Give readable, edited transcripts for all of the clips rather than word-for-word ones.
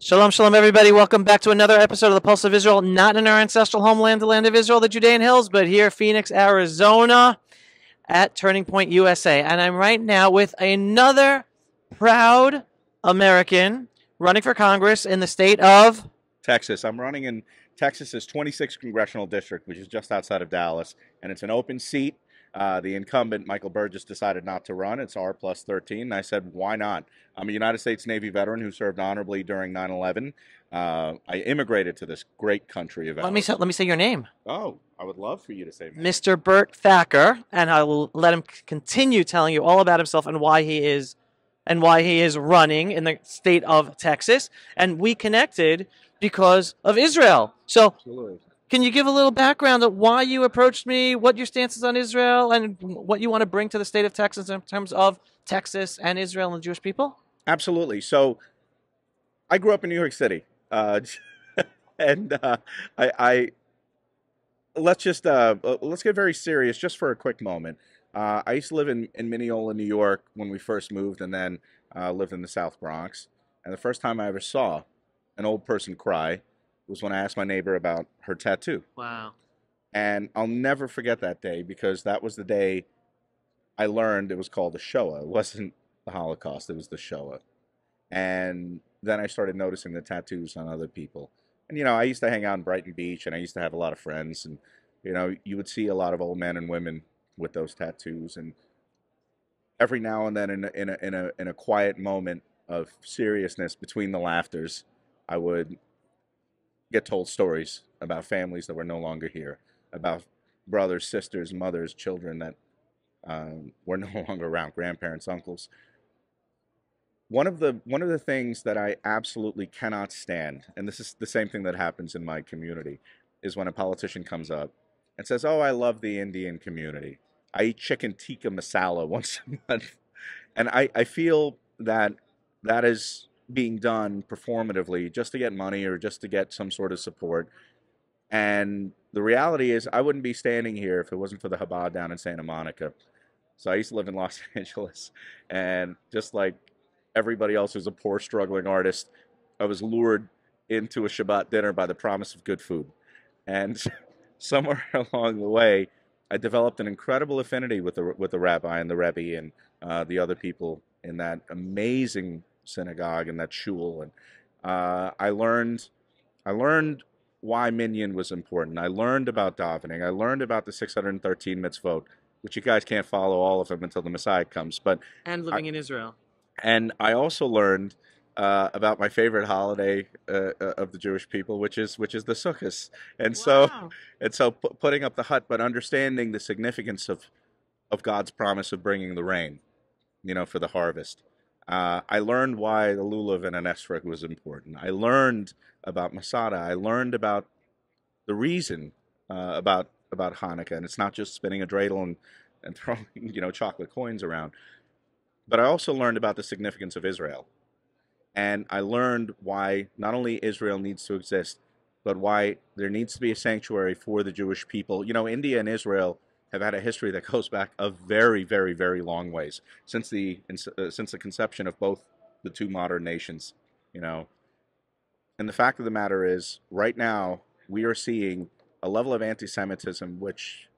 Shalom, shalom, everybody. Welcome back to another episode of the Pulse of Israel. Not in our ancestral homeland, the land of Israel, the Judean Hills, but here, Phoenix, Arizona, at Turning Point USA. And I'm right now with another proud American running for Congress in the state of Texas. I'm running in Texas's 26th congressional district, which is just outside of Dallas, and it's an open seat. The incumbent, Michael Burgess, decided not to run. It's R plus 13. And I said, why not? I'm a United States Navy veteran who served honorably during 9/11. I immigrated to this great country of ours. let me say your name, Oh, I would love for you to say that. Mr. Burt Thacker, and I will let him continue telling you all about himself and why he is running in the state of Texas. And we connected because of Israel. So Absolutely. can you give a little background of why you approached me, what your stance is on Israel, and what you want to bring to the state of Texas in terms of Texas and Israel and the Jewish people? Absolutely. So I grew up in New York City, and I let's get very serious just for a quick moment. I used to live in Mineola, New York when we first moved, and then lived in the South Bronx. And the first time I ever saw an old person cry was when I asked my neighbor about her tattoo. Wow. And I'll never forget that day because that was the day I learned it was called the Shoah. It wasn't the Holocaust, it was the Shoah. And then I started noticing the tattoos on other people. And, I used to hang out in Brighton Beach, and I used to have a lot of friends. And, you would see a lot of old men and women with those tattoos. And every now and then, in a quiet moment of seriousness between the laughters, I would get told stories about families that were no longer here, about brothers, sisters, mothers, children that were no longer around, grandparents, uncles. One of the things that I absolutely cannot stand, and this is the same thing that happens in my community, is when a politician comes up and says, "Oh, I love the Indian community. I eat chicken tikka masala once a month," and I feel that that is being done performatively just to get money or just to get some sort of support. And the reality is, I wouldn't be standing here if it wasn't for the Chabad down in Santa Monica. So I used to live in Los Angeles, and just like everybody else who's a poor, struggling artist, I was lured into a Shabbat dinner by the promise of good food. And somewhere along the way, I developed an incredible affinity with the rabbi and the rebbe and the other people in that amazing synagogue and that shul. And I learned why minyan was important. I learned about davening. I learned about the 613 mitzvot, which you guys can't follow all of them until the Messiah comes. And living in Israel. And I also learned about my favorite holiday of the Jewish people, which is the Sukkot. And Wow. so putting up the hut, but understanding the significance of God's promise of bringing the rain, for the harvest. I learned why the lulav and an esrog was important. I learned about Masada. I learned about the reason about Hanukkah, and it's not just spinning a dreidel and throwing chocolate coins around. But I also learned about the significance of Israel, and I learned why not only Israel needs to exist, but why there needs to be a sanctuary for the Jewish people. India and Israel have had a history that goes back a very, very, very long ways since the conception of both the two modern nations. And the fact of the matter is, right now we are seeing a level of anti-Semitism which,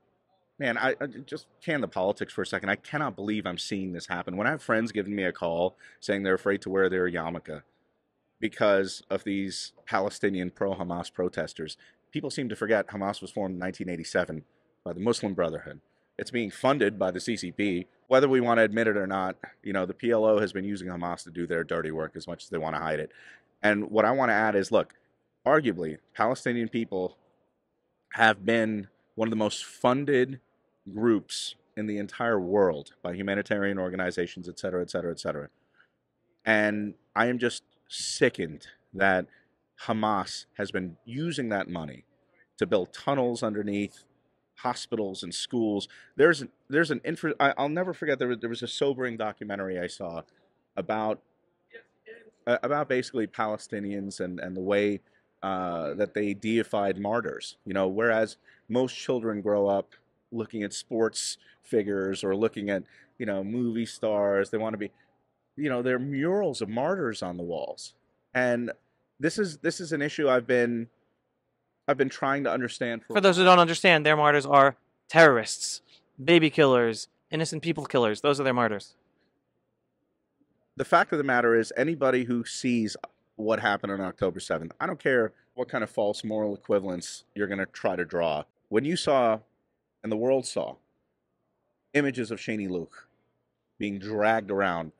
man, I just can the politics for a second. I cannot believe I'm seeing this happen. When I have friends giving me a call saying they're afraid to wear their yarmulke because of these Palestinian pro-Hamas protesters, people seem to forget Hamas was formed in 1987 by the Muslim Brotherhood. It's being funded by the CCP. Whether we want to admit it or not, the PLO has been using Hamas to do their dirty work as much as they want to hide it. And what I want to add is, look, arguably, Palestinian people have been one of the most funded groups in the entire world by humanitarian organizations, et cetera, et cetera, et cetera. And I am just sickened that Hamas has been using that money to build tunnels underneath hospitals and schools. I'll never forget, there was a sobering documentary I saw about basically Palestinians and the way that they deified martyrs. Whereas most children grow up looking at sports figures or looking at movie stars. They want to be, there are murals of martyrs on the walls, and this is an issue I've been trying to understand for For a those who while. don't understand, their martyrs are terrorists, baby killers, innocent people killers. Those are their martyrs. The fact of the matter is, anybody who sees what happened on October 7th, I don't care what kind of false moral equivalence you're going to try to draw. When you saw, and the world saw, images of Shani Luke being dragged around,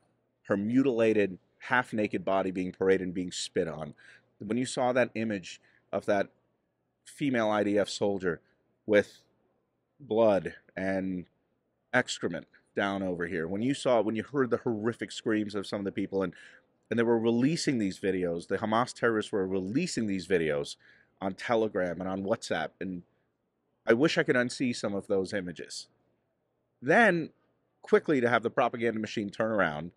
her mutilated, half naked body being paraded and being spit on, when you saw that image of that female IDF soldier with blood and excrement down over here, when you heard the horrific screams of some of the people, and they were releasing these videos, the Hamas terrorists were releasing these videos on Telegram and on WhatsApp, and I wish I could unsee some of those images. Then, quickly to have the propaganda machine turn around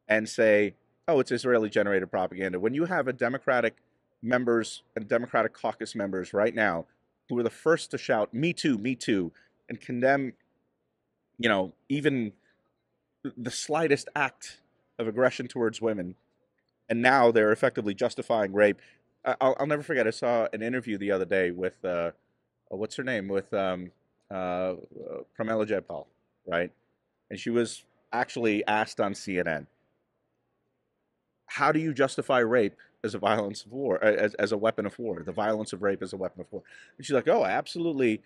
and say, oh, it's Israeli generated propaganda. When you have a Democratic members and Democratic caucus members right now who are the first to shout, me too, and condemn, even the slightest act of aggression towards women, and now they're effectively justifying rape. I'll never forget, I saw an interview the other day with, what's her name, with Pramila Jayapal, right? And she was actually asked on CNN, how do you justify rape as a violence of war, as a weapon of war, the violence of rape as a weapon of war? And she's like, oh, I absolutely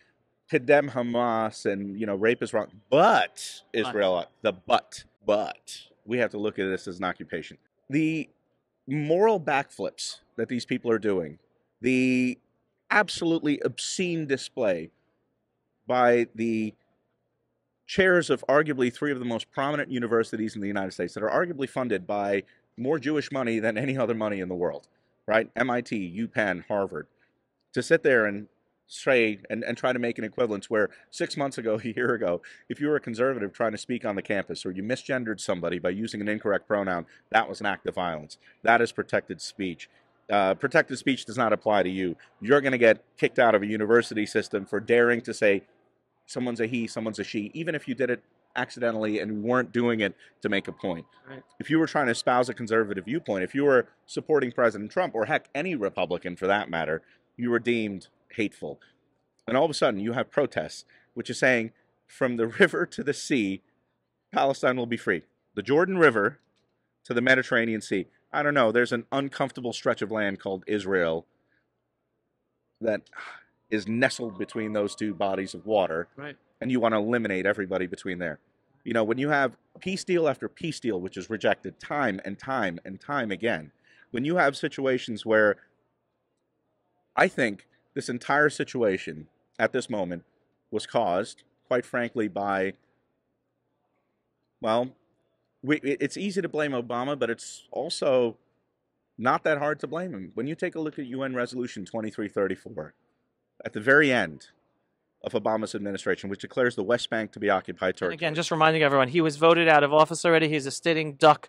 condemn Hamas, and rape is wrong, but Israel, but we have to look at this as an occupation. The moral backflips that these people are doing, the absolutely obscene display by the chairs of arguably three of the most prominent universities in the United States that are arguably funded by more Jewish money than any other money in the world, right? MIT, UPenn, Harvard, to sit there and say and try to make an equivalence where 6 months ago, a year ago, if you were a conservative trying to speak on the campus or you misgendered somebody by using an incorrect pronoun, that was an act of violence. That is protected speech. Protected speech does not apply to you. You're going to get kicked out of a university system for daring to say someone's a he, someone's a she, even if you did it accidentally and weren't doing it to make a point. Right. If you were trying to espouse a conservative viewpoint, if you were supporting President Trump, or heck, any Republican for that matter, you were deemed hateful. And all of a sudden, you have protests, which is saying, from the river to the sea, Palestine will be free. The Jordan River to the Mediterranean Sea. I don't know, there's an uncomfortable stretch of land called Israel that is nestled between those two bodies of water, Right. and you want to eliminate everybody between there. When you have peace deal after peace deal, which is rejected time and time and time again, when you have situations where I think this entire situation at this moment was caused, quite frankly, by, well, it's easy to blame Obama, but it's also not that hard to blame him. When you take a look at UN Resolution 2334, at the very end of Obama's administration, which declares the West Bank to be occupied And territory. again, just reminding everyone, he was voted out of office already. He's a sitting duck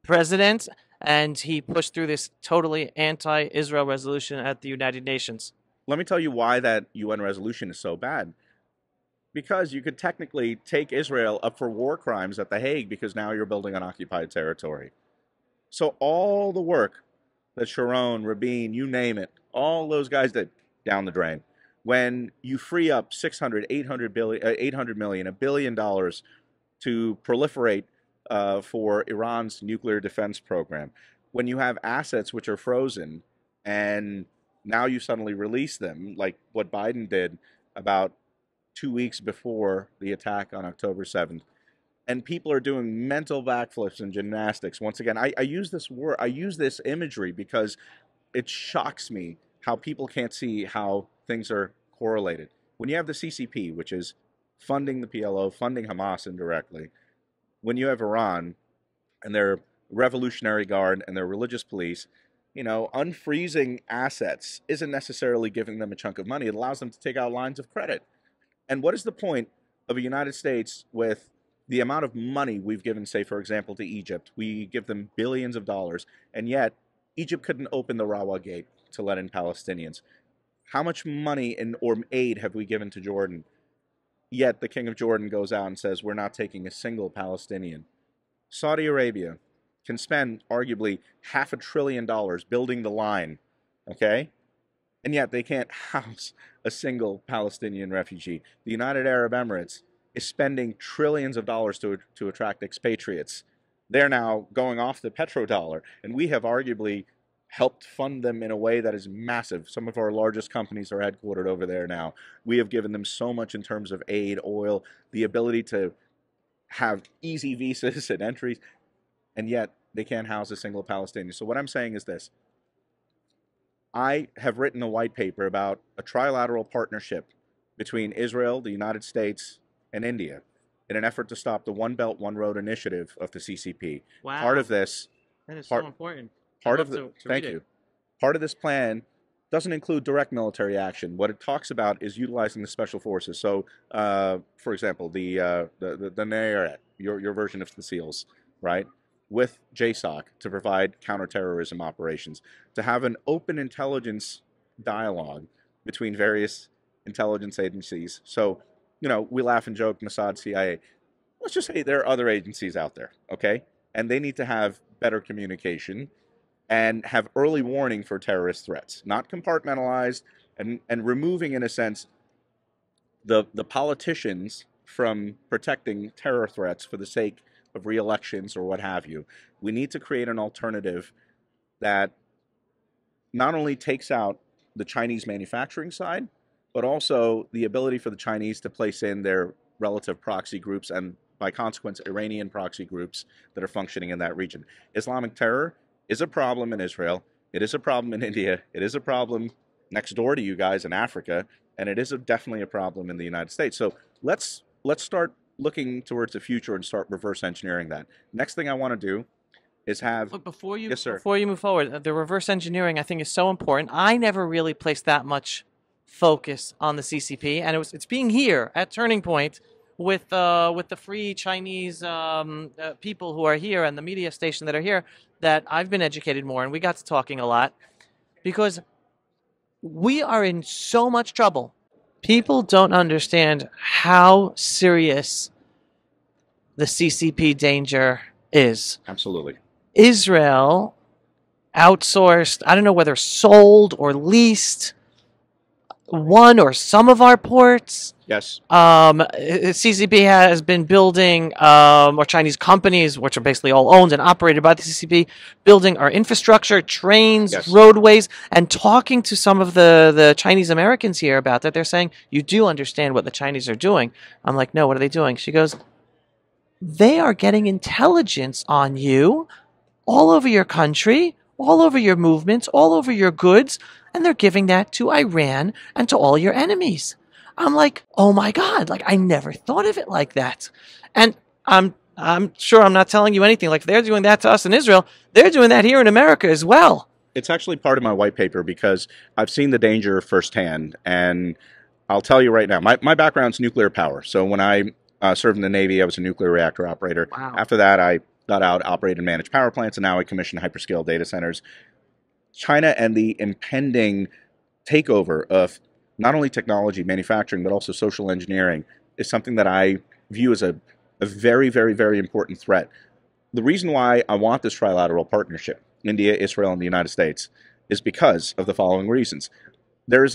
president, and he pushed through this totally anti-Israel resolution at the United Nations. Let me tell you why that UN resolution is so bad. Because you could technically take Israel up for war crimes at The Hague, because now you're building on occupied territory. So all the work that Sharon, Rabin, you name it, all those guys did, down the drain. When you free up 600, 800 million, $1 billion to proliferate for Iran's nuclear defense program, when you have assets which are frozen and now you suddenly release them, like what Biden did about 2 weeks before the attack on October 7th, and people are doing mental backflips and gymnastics. Once again, I use this word, I use this imagery because it shocks me how people can't see how things are correlated. When you have the CCP, which is funding the PLO, funding Hamas indirectly, when you have Iran and their Revolutionary Guard and their religious police, unfreezing assets isn't necessarily giving them a chunk of money. It allows them to take out lines of credit. And what is the point of a United States with the amount of money we've given, say, for example, to Egypt? We give them billions of dollars, and yet Egypt couldn't open the Rawa Gate to let in Palestinians. How much money or aid have we given to Jordan? Yet the king of Jordan goes out and says, we're not taking a single Palestinian. Saudi Arabia, can spend arguably $500 billion building the line, okay? And yet they can't house a single Palestinian refugee. The United Arab Emirates is spending trillions of dollars to attract expatriates. They're now going off the petrodollar, and we have arguably helped fund them in a way that is massive. Some of our largest companies are headquartered over there now. We have given them so much in terms of aid, oil, the ability to have easy visas and entries, and yet they can't house a single Palestinian. So what I'm saying is this. I have written a white paper about a trilateral partnership between Israel, the United States, and India in an effort to stop the One Belt, One Road initiative of the CCP. Wow. Part of this... That is so important. Part of this plan doesn't include direct military action. What it talks about is utilizing the special forces. So, for example, the Nayeret, your version of the SEALs, right, with JSOC to provide counterterrorism operations, to have an open intelligence dialogue between various intelligence agencies. So, you know, we laugh and joke, Mossad, CIA. Let's just say there are other agencies out there, okay? And they need to have better communication and have early warning for terrorist threats, not compartmentalized, and removing, in a sense, the politicians from protecting terror threats for the sake of re-elections or what have you. We need to create an alternative that not only takes out the Chinese manufacturing side, but also the ability for the Chinese to place in their relative proxy groups and, by consequence, Iranian proxy groups that are functioning in that region. Islamic terror is a problem in Israel. It is a problem in India. It is a problem next door to you guys in Africa, and it is definitely a problem in the United States. So let's start looking towards the future and start reverse engineering that. Next thing I want to do is have... Look, before you Yes, sir. Before you move forward, the reverse engineering I think is so important. I never really placed that much focus on the CCP, and it's being here at Turning Point with the free Chinese people who are here and the media station that are here that I've been educated more, and we got to talking a lot, because we are in so much trouble. People don't understand how serious the CCP danger is. Absolutely. Israel outsourced, I don't know whether sold or leased one or some of our ports. Yes. CCP has been building, or Chinese companies, which are basically all owned and operated by the CCP, building our infrastructure, trains, Yes. roadways, and talking to some of the Chinese Americans here about that. They're saying, you do understand what the Chinese are doing. I'm like, no, what are they doing? She goes, they are getting intelligence on you all over your country, all over your movements, all over your goods, and they're giving that to Iran and to all your enemies. I'm like, oh my God, like I never thought of it like that. And I'm sure I'm not telling you anything. Like, they're doing that to us in Israel, they're doing that here in America as well. It's actually part of my white paper because I've seen the danger firsthand, and I'll tell you right now, my background's nuclear power. So when I served in the Navy, I was a nuclear reactor operator. Wow. After that, I got out, operated and managed power plants, and now I commission hyperscale data centers. China and the impending takeover of not only technology, manufacturing, but also social engineering is something that I view as a very, very, very important threat. The reason why I want this trilateral partnership, India, Israel, and the United States, is because of the following reasons. Those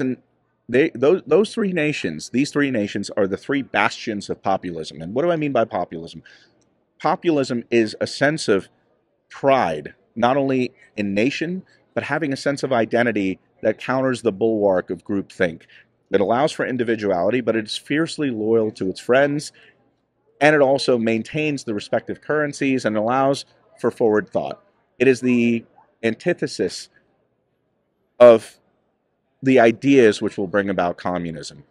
three nations, these three nations are the three bastions of populism. And what do I mean by populism? Populism is a sense of pride, not only in nation, but having a sense of identity that counters the bulwark of groupthink. It allows for individuality, but it is fiercely loyal to its friends, and it also maintains the respective currencies and allows for forward thought. It is the antithesis of the ideas which will bring about communism,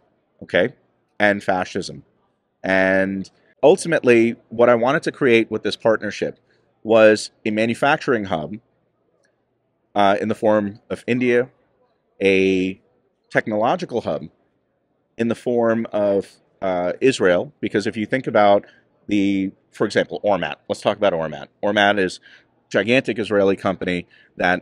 okay, and fascism. And ultimately, what I wanted to create with this partnership was a manufacturing hub in the form of India, a technological hub in the form of Israel, because if you think about for example, Ormat. Let's talk about Ormat. Ormat is a gigantic Israeli company that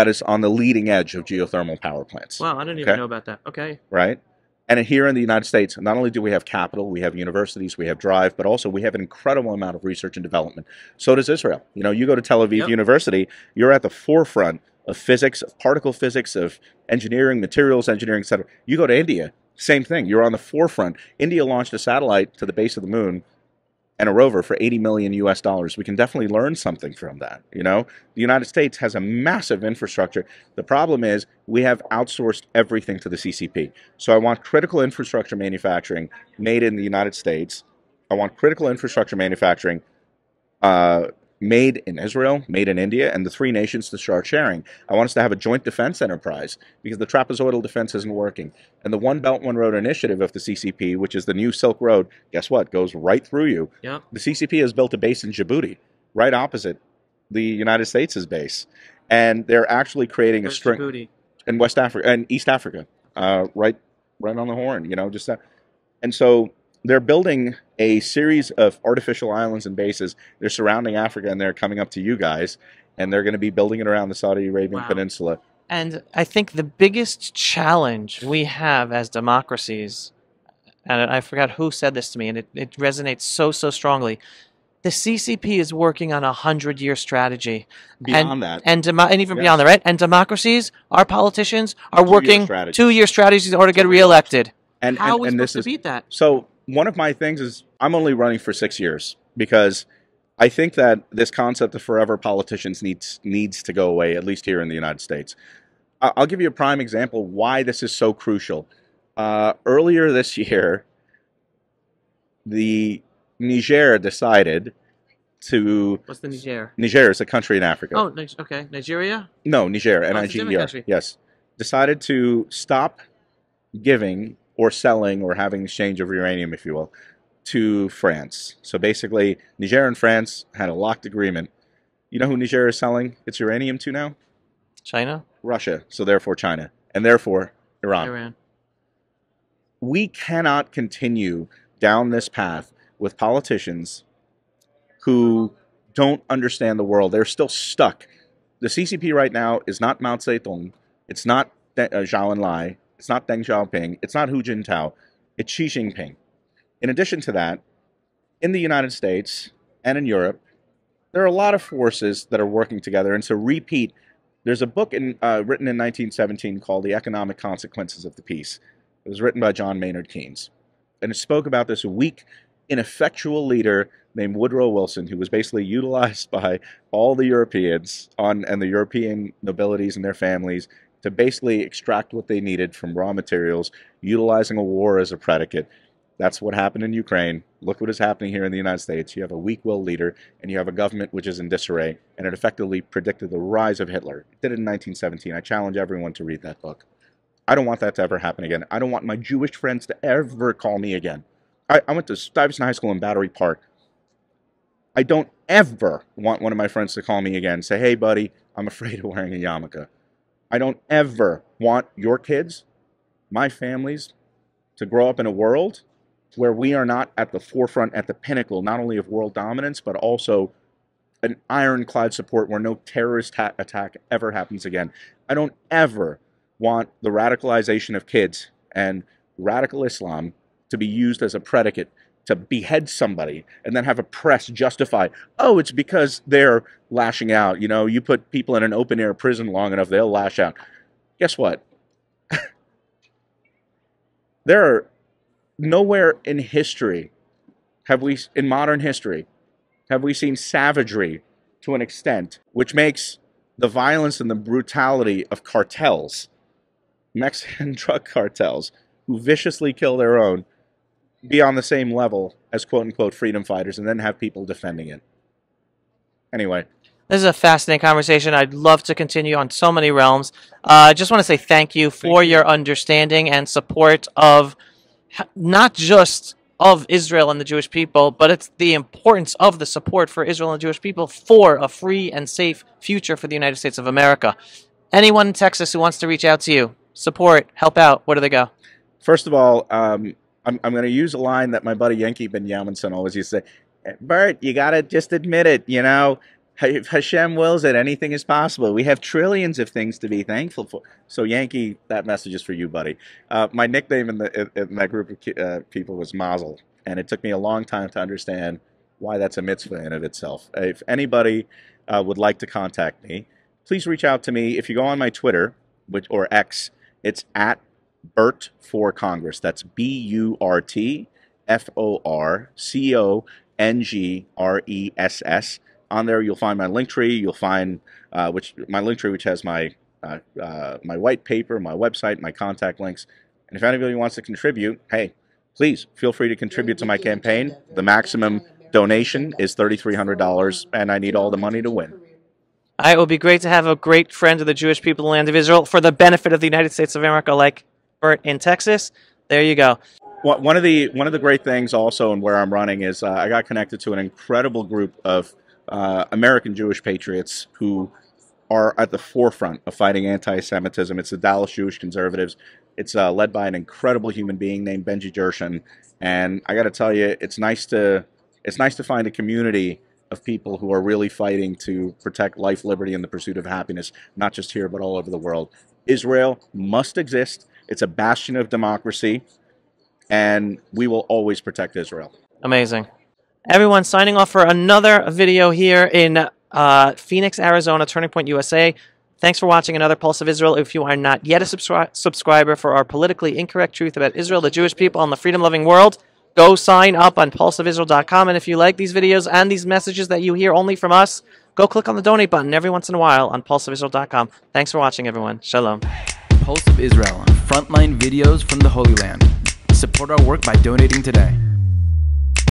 is on the leading edge of geothermal power plants. Wow, I didn't even know about that. Okay. Right? And here in the United States, not only do we have capital, we have universities, we have drive, but also we have an incredible amount of research and development. So does Israel. You know, you go to Tel Aviv Yep. University, you're at the forefront of physics, of particle physics, of engineering, materials engineering, etc. You go to India, same thing. You're on the forefront. India launched a satellite to the base of the moon and a rover for 80 million US dollars. We can definitely learn something from that. You know, the United States has a massive infrastructure. The problem is we have outsourced everything to the CCP. So I want critical infrastructure manufacturing made in the United States. I want critical infrastructure manufacturing made in Israel, made in India, and the three nations to start sharing. I want us to have a joint defense enterprise because the trapezoidal defense isn't working. And the One Belt, One Road initiative of the CCP, which is the new Silk Road, guess what? Goes right through you. Yep. The CCP has built a base in Djibouti, right opposite the United States' base. And they're actually creating a Where's string Djibouti? in West Africa and East Africa, right on the horn, you know, just that. And so they're building a series of artificial islands and bases. They're surrounding Africa, and they're coming up to you guys, and they're going to be building it around the Saudi Arabian Wow. Peninsula. And I think the biggest challenge we have as democracies, and I forgot who said this to me, and it resonates so strongly. The CCP is working on a 100-year strategy. Beyond that, And even Yes. beyond that, right? And democracies, our politicians are 2-year working strategies. 2-year strategies in order to get reelected. and How are we and supposed this to is beat that? so. One of my things is I'm only running for 6 years because I think that this concept of forever politicians needs to go away, at least here in the United States. I'll give you a prime example why this is so crucial. Earlier this year, the Niger decided to. What's the Niger? Niger is a country in Africa. Oh, okay. Nigeria? No, Niger, Oh, it's a different Niger. country. Yes, decided to stop giving or selling or having exchange of uranium, if you will, to France. So basically, Niger and France had a locked agreement. You know who Niger is selling its uranium to now? China? Russia. So therefore China, and therefore Iran. Iran. We cannot continue down this path with politicians who don't understand the world. They're still stuck. The CCP right now is not Mao Zedong. It's not Zhou Enlai. It's not Deng Xiaoping. It's not Hu Jintao. It's Xi Jinping. In addition to that, in the United States and in Europe, there are a lot of forces that are working together. And to repeat, there's a book written in 1917 called The Economic Consequences of the Peace. It was written by John Maynard Keynes. And it spoke about this weak, ineffectual leader named Woodrow Wilson, who was basically utilized by all the Europeans and the European nobilities and their families to basically extract what they needed from raw materials, utilizing a war as a predicate. That's what happened in Ukraine. Look what is happening here in the United States. You have a weak-willed leader, and you have a government which is in disarray, and it effectively predicted the rise of Hitler. It did it in 1917. I challenge everyone to read that book. I don't want that to ever happen again. I don't want my Jewish friends to ever call me again. I went to Stuyvesant High School in Battery Park. I don't ever want one of my friends to call me again and say, hey, buddy, I'm afraid of wearing a yarmulke. I don't ever want your kids, my families, to grow up in a world where we are not at the forefront, at the pinnacle, not only of world dominance, but also an ironclad support where no terrorist attack ever happens again. I don't ever want the radicalization of kids and radical Islam to be used as a predicate to behead somebody and then have a press justify, oh, it's because they're lashing out. You know, you put people in an open-air prison long enough, they'll lash out. Guess what? There are nowhere in history in modern history, have we seen savagery to an extent which makes the violence and the brutality of cartels, Mexican drug cartels, who viciously kill their own, be on the same level as quote-unquote freedom fighters and then have people defending it. Anyway. This is a fascinating conversation. I'd love to continue on so many realms. I just want to say thank you for your understanding and support of not just of Israel and the Jewish people, but it's the importance of the support for Israel and the Jewish people for a free and safe future for the United States of America. Anyone in Texas who wants to reach out to you, support, help out, where do they go? First of all, I'm going to use a line that my buddy Yankee Benjaminson always used to say. Bert, you got to just admit it, you know. If Hashem wills it, anything is possible. We have trillions of things to be thankful for. So, Yankee, that message is for you, buddy. My nickname in that group of people was Mazel, and it took me a long time to understand why that's a mitzvah in of itself. If anybody would like to contact me, please reach out to me. If you go on my Twitter, or X, it's at Burt for Congress. That's BURTFORCONGRESS. On there, you'll find my link tree. You'll find which has my my white paper, my website, my contact links. And if anybody wants to contribute, hey, please feel free to contribute to my campaign. The maximum donation is $3,300, and I need all the money to win. It would be great to have a great friend of the Jewish people in the land of Israel for the benefit of the United States of America, like Burt in Texas. There you go. One of the great things also, and where I'm running, is I got connected to an incredible group of American Jewish patriots who are at the forefront of fighting anti-Semitism. It's the Dallas Jewish Conservatives. It's led by an incredible human being named Benji Gershin, and I got to tell you, it's nice to find a community of people who are really fighting to protect life, liberty, and the pursuit of happiness, not just here, but all over the world. Israel must exist. It's a bastion of democracy, and we will always protect Israel. Amazing. Everyone, signing off for another video here in Phoenix, Arizona, Turning Point USA. Thanks for watching another Pulse of Israel. If you are not yet a subscriber for our politically incorrect truth about Israel, the Jewish people, and the freedom-loving world, go sign up on pulseofisrael.com. And if you like these videos and these messages that you hear only from us, go click on the donate button every once in a while on pulseofisrael.com. Thanks for watching, everyone. Shalom. Pulse of Israel, frontline videos from the Holy Land. Support our work by donating today.